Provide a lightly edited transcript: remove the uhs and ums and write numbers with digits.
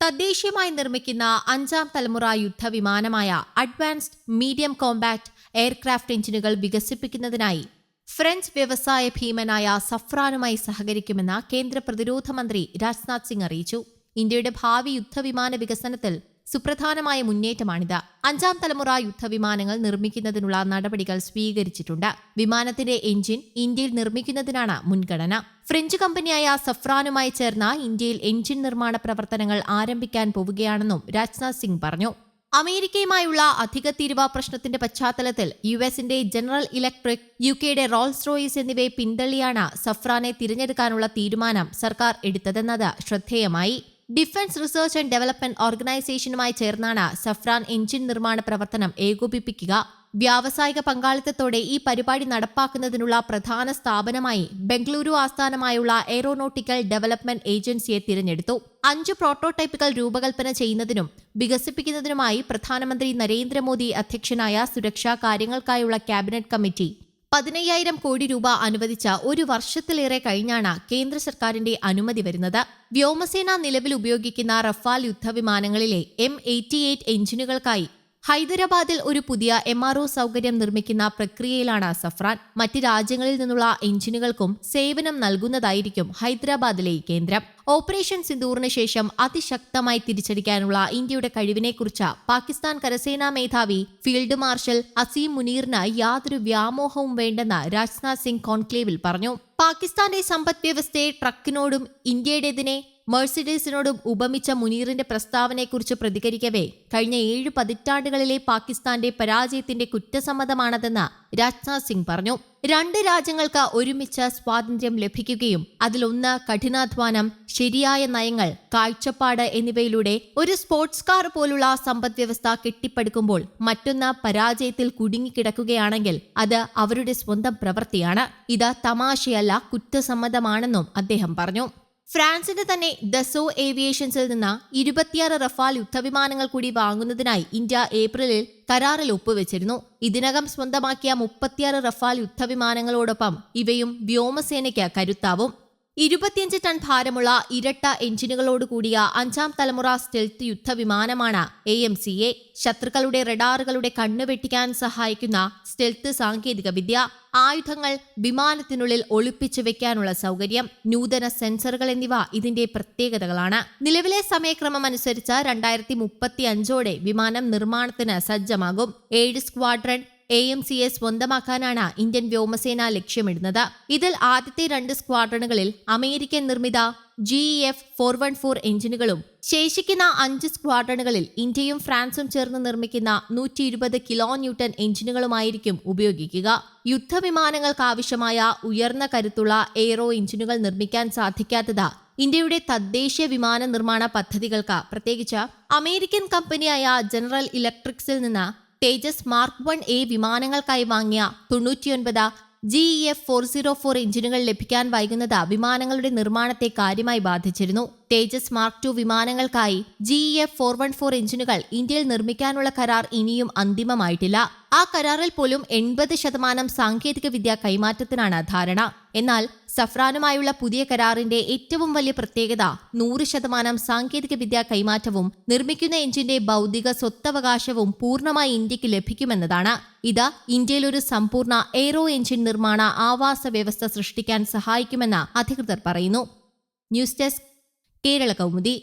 തദ്ദേശീയമായി നിർമ്മിക്കുന്ന അഞ്ചാം തലമുറ യുദ്ധവിമാനമായ അഡ്വാൻസ്ഡ് മീഡിയം കോമ്പാക്ട് എയർക്രാഫ്റ്റ് എഞ്ചിനുകൾ വികസിപ്പിക്കുന്നതിനായി ഫ്രഞ്ച് വ്യവസായ ഭീമനായ സഫ്രാനുമായി സഹകരിക്കുമെന്ന് കേന്ദ്ര പ്രതിരോധ മന്ത്രി രാജ്നാഥ് സിംഗ് അറിയിച്ചു. ഇന്ത്യയുടെ ഭാവി യുദ്ധവിമാന വികസനത്തിൽ സുപ്രധാനമായ മുന്നേറ്റമാണിത്. അഞ്ചാം തലമുറ യുദ്ധവിമാനങ്ങൾ നിർമ്മിക്കുന്നതിനുള്ള നടപടികൾ സ്വീകരിച്ചിട്ടുണ്ട്. വിമാനത്തിന്റെ എഞ്ചിൻ ഇന്ത്യയിൽ നിർമ്മിക്കുന്നതിനാണ് മുൻഗണന. ഫ്രഞ്ച് കമ്പനിയായ സഫ്രാനുമായി ചേർന്ന് ഇന്ത്യയിൽ എഞ്ചിൻ നിർമ്മാണ പ്രവർത്തനങ്ങൾ ആരംഭിക്കാൻ പോവുകയാണെന്നും രാജ്നാഥ് സിംഗ് പറഞ്ഞു. അമേരിക്കയുമായുള്ള അധിക തീരുവ പ്രശ്നത്തിന്റെ പശ്ചാത്തലത്തിൽ യുഎസിന്റെ ജനറൽ ഇലക്ട്രിക്, യുകെയുടെ റോൾസ് റോയ്സ് എന്നിവയെ പിന്തള്ളിയാണ് സഫ്രാനെ തിരഞ്ഞെടുക്കാനുള്ള തീരുമാനം സർക്കാർ എടുത്തതെന്നത് ശ്രദ്ധേയമായി. ഡിഫൻസ് റിസർച്ച് ആൻഡ് ഡെവലപ്മെന്റ് ഓർഗനൈസേഷനുമായി ചേർന്നാണ് സഫ്രാൻ എഞ്ചിൻ നിർമ്മാണ പ്രവർത്തനം ഏകോപിപ്പിക്കുക. വ്യാവസായിക പങ്കാളിത്തത്തോടെ ഈ പരിപാടി നടപ്പാക്കുന്നതിനുള്ള പ്രധാന സ്ഥാപനമായി ബംഗളൂരു ആസ്ഥാനമായുള്ള എയ്റോനോട്ടിക്കൽ ഡെവലപ്മെന്റ് ഏജൻസിയെ തിരഞ്ഞെടുത്തു. 5 പ്രോട്ടോടൈപ്പുകൾ രൂപകൽപ്പന ചെയ്യുന്നതിനും വികസിപ്പിക്കുന്നതിനുമായി പ്രധാനമന്ത്രി നരേന്ദ്രമോദി അധ്യക്ഷനായ സുരക്ഷാ കാര്യങ്ങൾക്കായുള്ള ക്യാബിനറ്റ് കമ്മിറ്റി 15,000 കോടി രൂപ അനുവദിച്ച 1 വർഷത്തിലേറെ കഴിഞ്ഞാണ് കേന്ദ്ര സർക്കാരിന്റെ അനുമതി വരുന്നത്. വ്യോമസേന നിലവിൽ ഉപയോഗിക്കുന്ന റഫാൽ യുദ്ധവിമാനങ്ങളിലെ M88 എഞ്ചിനുകൾക്കായി ഹൈദരാബാദിൽ ഒരു പുതിയ MRO സൗകര്യം നിർമ്മിക്കുന്ന പ്രക്രിയയിലാണ് സഫ്രാൻ. മറ്റ് രാജ്യങ്ങളിൽ നിന്നുള്ള എഞ്ചിനുകൾക്കും സേവനം നൽകുന്നതായിരിക്കും ഹൈദരാബാദിലെ കേന്ദ്രം. ഓപ്പറേഷൻ സിന്ദൂറിന് ശേഷം അതിശക്തമായി തിരിച്ചടിക്കാനുള്ള ഇന്ത്യയുടെ കഴിവിനെക്കുറിച്ച് പാകിസ്ഥാൻ കരസേനാ മേധാവി ഫീൽഡ് മാർഷൽ അസീം മുനീറിന് യാതൊരു വ്യാമോഹവും വേണ്ടെന്ന് രാജ്നാഥ് സിംഗ് കോൺക്ലേവിൽ പറഞ്ഞു. പാകിസ്ഥാന്റെ സമ്പദ്വ്യവസ്ഥയെ ട്രക്കിനോടും ഇന്ത്യയുടേതിനെ മെഴ്സിഡീസിനോടും ഉപമിച്ച മുനീറിന്റെ പ്രസ്താവനയെക്കുറിച്ച് പ്രതികരിക്കവേ കഴിഞ്ഞ 7 പതിറ്റാണ്ടുകളിലെ പാകിസ്ഥാന്റെ പരാജയത്തിന്റെ കുറ്റസമ്മതമാണതെന്ന് രാജ്നാഥ് സിംഗ് പറഞ്ഞു. 2 രാജ്യങ്ങൾക്ക് ഒരുമിച്ച് സ്വാതന്ത്ര്യം ലഭിക്കുകയും അതിലൊന്ന് കഠിനാധ്വാനം, ശരിയായ നയങ്ങൾ, കാഴ്ചപ്പാട് എന്നിവയിലൂടെ ഒരു സ്പോർട്സ് കാർ പോലുള്ള സമ്പദ്വ്യവസ്ഥ കെട്ടിപ്പടുക്കുമ്പോൾ മറ്റൊന്ന് പരാജയത്തിൽ കുടുങ്ങിക്കിടക്കുകയാണെങ്കിൽ അത് അവരുടെ സ്വന്തം പ്രവൃത്തിയാണ്. ഇത് തമാശയല്ല, കുറ്റസമ്മതമാണെന്നും അദ്ദേഹം പറഞ്ഞു. ഫ്രാൻസിന്റെ തന്നെ ദസോ ഏവിയേഷൻസിൽ നിന്ന് 26 റഫാൽ യുദ്ധവിമാനങ്ങൾ കൂടി വാങ്ങുന്നതിനായി ഇന്ത്യ ഏപ്രിലിൽ കരാറിൽ ഒപ്പുവെച്ചിരുന്നു. ഇതിനകം സ്വന്തമാക്കിയ 36 റഫാൽ യുദ്ധവിമാനങ്ങളോടൊപ്പം ഇവയും വ്യോമസേനയ്ക്ക് കരുത്താവും. 25 ടൺ ഭാരമുള്ള ഇരട്ട എഞ്ചിനുകളോടുകൂടിയ 5ാം തലമുറ സ്റ്റെൽത്ത് യുദ്ധവിമാനമാണ് AMCA. ശത്രുക്കളുടെ റഡാറുകളുടെ കണ്ണുവെട്ടിക്കാൻ സഹായിക്കുന്ന സ്റ്റെൽത്ത് സാങ്കേതികവിദ്യ, ആയുധങ്ങൾ വിമാനത്തിനുള്ളിൽ ഒളിപ്പിച്ചു വെക്കാനുള്ള സൗകര്യം, നൂതന സെൻസറുകൾ എന്നിവ ഇതിന്റെ പ്രത്യേകതകളാണ്. നിലവിലെ സമയക്രമം അനുസരിച്ച് 2035ഓടെ വിമാനം നിർമ്മാണത്തിന് സജ്ജമാകും. 7 സ്ക്വാഡ്രൺ AMCA സ്വന്തമാക്കാനാണ് ഇന്ത്യൻ വ്യോമസേന ലക്ഷ്യമിടുന്നത്. ഇതിൽ ആദ്യത്തെ 2 സ്ക്വാഡ്രണുകളിൽ അമേരിക്കൻ നിർമ്മിത GEF 414 എഞ്ചിനുകളും ശേഷിക്കുന്ന 5 സ്ക്വാഡ്രണുകളിൽ ഇന്ത്യയും ഫ്രാൻസും ചേർന്ന് നിർമ്മിക്കുന്ന 120 കിലോ ന്യൂട്ടൺ എഞ്ചിനുകളുമായിരിക്കും ഉപയോഗിക്കുക. യുദ്ധവിമാനങ്ങൾക്കാവശ്യമായ ഉയർന്ന കരുത്തുള്ള എയ്റോ എഞ്ചിനുകൾ നിർമ്മിക്കാൻ സാധിക്കാത്തത് ഇന്ത്യയുടെ തദ്ദേശീയ വിമാന നിർമ്മാണ പദ്ധതികൾക്ക്, പ്രത്യേകിച്ച് അമേരിക്കൻ കമ്പനിയായ ജനറൽ ഇലക്ട്രിക്സിൽ നിന്ന് തേജസ് മാർക്ക് 1A വിമാനങ്ങൾക്കായി വാങ്ങിയ 99 GEF 404 എഞ്ചിനുകൾ ലഭിക്കാൻ വൈകുന്നത് വിമാനങ്ങളുടെ നിർമ്മാണത്തെ കാര്യമായി ബാധിച്ചിരുന്നു. തേജസ് മാർക്ക് 2 വിമാനങ്ങൾക്കായി GEF 414 എഞ്ചിനുകൾ ഇന്ത്യയിൽ നിർമ്മിക്കാനുള്ള കരാർ ഇനിയും അന്തിമമായിട്ടില്ല. ആ കരാറിൽ പോലും 80% സാങ്കേതിക വിദ്യ കൈമാറ്റത്തിനാണ് ധാരണ. എന്നാൽ സഫ്രാനുമായുള്ള പുതിയ കരാറിന്റെ ഏറ്റവും വലിയ പ്രത്യേകത 100% സാങ്കേതിക വിദ്യ കൈമാറ്റവും നിർമ്മിക്കുന്ന എഞ്ചിന്റെ ഭൗതിക സ്വത്തവകാശവും പൂർണ്ണമായി ഇന്ത്യക്ക് ലഭിക്കുമെന്നതാണ്. ഇത് ഇന്ത്യയിൽ ഒരു സമ്പൂർണ്ണ എയ്റോ എഞ്ചിൻ നിർമ്മാണ ആവാസ വ്യവസ്ഥ സൃഷ്ടിക്കാൻ സഹായിക്കുമെന്ന് അധികൃതർ പറയുന്നു. News desk, Kerala Kaumudi.